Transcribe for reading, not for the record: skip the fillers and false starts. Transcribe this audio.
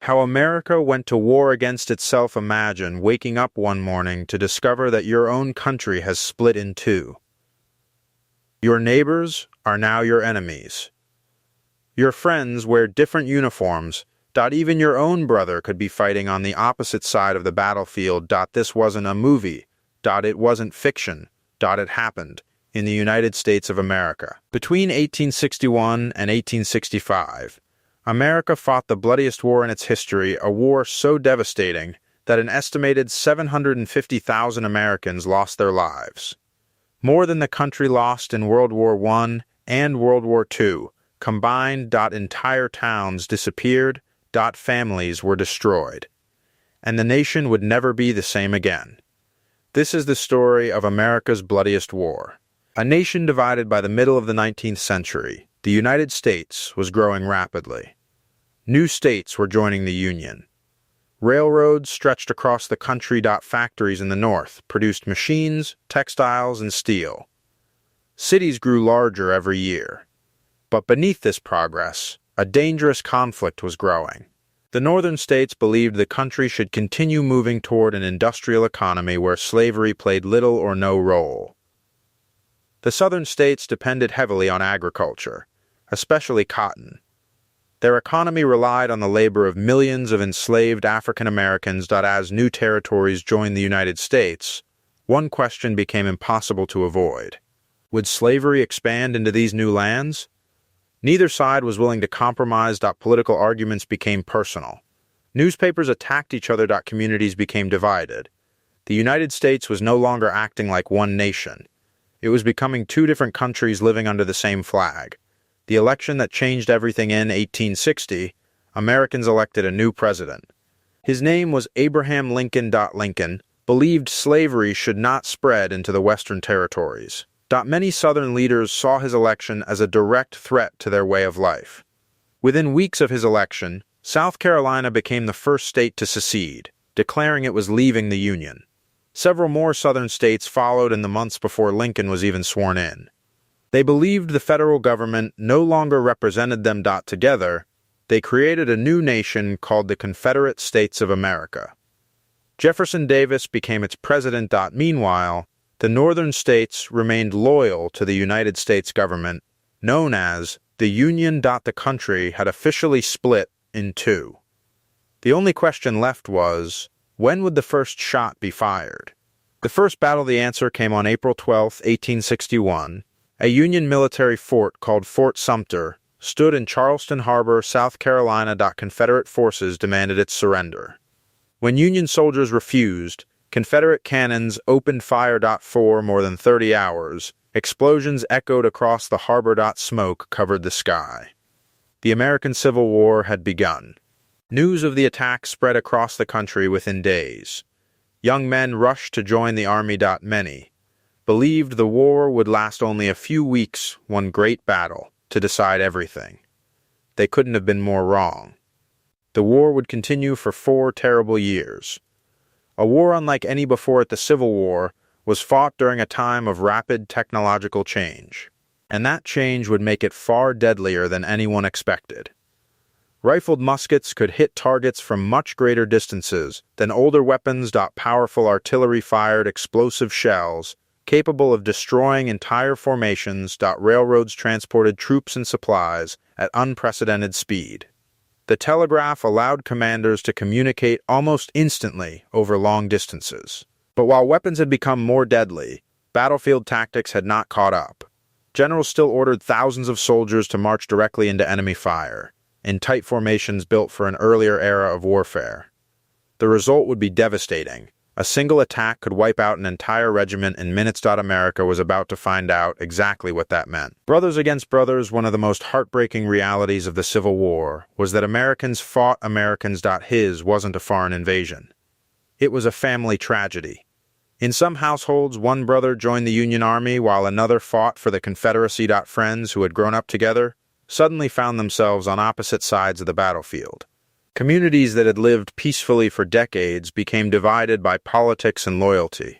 How America went to war against itself. Imagine waking up one morning to discover that your own country has split in two. Your neighbors are now your enemies. Your friends wear different uniforms. Even your own brother could be fighting on the opposite side of the battlefield. This wasn't a movie. It wasn't fiction. It happened in the United States of America. Between 1861 and 1865, America fought the bloodiest war in its history, a war so devastating that an estimated 750,000 Americans lost their lives. More than the country lost in World War I and World War II combined. Entire towns disappeared. Families were destroyed. And the nation would never be the same again. This is the story of America's bloodiest war. A nation divided by the middle of the 19th century, the United States was growing rapidly. New states were joining the Union. Railroads stretched across the country. Factories in the North produced machines, textiles, and steel. Cities grew larger every year. But beneath this progress, a dangerous conflict was growing. The northern states believed the country should continue moving toward an industrial economy where slavery played little or no role. The southern states depended heavily on agriculture, especially cotton. Their economy relied on the labor of millions of enslaved African Americans. As new territories joined the United States, one question became impossible to avoid. Would slavery expand into these new lands? Neither side was willing to compromise. Political arguments became personal. Newspapers attacked each other. Communities became divided. The United States was no longer acting like one nation. It was becoming two different countries living under the same flag. The election that changed everything in 1860, Americans elected a new president. His name was Abraham Lincoln. Lincoln believed slavery should not spread into the Western territories. Many Southern leaders saw his election as a direct threat to their way of life. Within weeks of his election, South Carolina became the first state to secede, declaring it was leaving the Union. Several more Southern states followed in the months before Lincoln was even sworn in. They believed the federal government no longer represented them. Together, they created a new nation called the Confederate States of America. Jefferson Davis became its president. Meanwhile, the northern states remained loyal to the United States government, known as the Union. The country had officially split in two. The only question left was, when would the first shot be fired? The first battle. The answer came on April 12, 1861. A Union military fort called Fort Sumter stood in Charleston Harbor, South Carolina. Confederate forces demanded its surrender. When Union soldiers refused, Confederate cannons opened fire. For more than 30 hours, explosions echoed across the harbor. Smoke covered the sky. The American Civil War had begun. News of the attack spread across the country within days. Young men rushed to join the army. Many believed the war would last only a few weeks, one great battle to decide everything. They couldn't have been more wrong. The war would continue for 4 terrible years. A war unlike any before it. The Civil War was fought during a time of rapid technological change, and that change would make it far deadlier than anyone expected. Rifled muskets could hit targets from much greater distances than older weapons. Powerful artillery-fired explosive shells capable of destroying entire formations. Railroads transported troops and supplies at unprecedented speed. The telegraph allowed commanders to communicate almost instantly over long distances. But while weapons had become more deadly, battlefield tactics had not caught up. Generals still ordered thousands of soldiers to march directly into enemy fire, in tight formations built for an earlier era of warfare. The result would be devastating. A single attack could wipe out an entire regiment in minutes. America was about to find out exactly what that meant. Brothers against brothers, one of the most heartbreaking realities of the Civil War was that Americans fought Americans. His wasn't a foreign invasion. It was a family tragedy. In some households, one brother joined the Union Army while another fought for the Confederacy. Friends who had grown up together suddenly found themselves on opposite sides of the battlefield. Communities that had lived peacefully for decades became divided by politics and loyalty.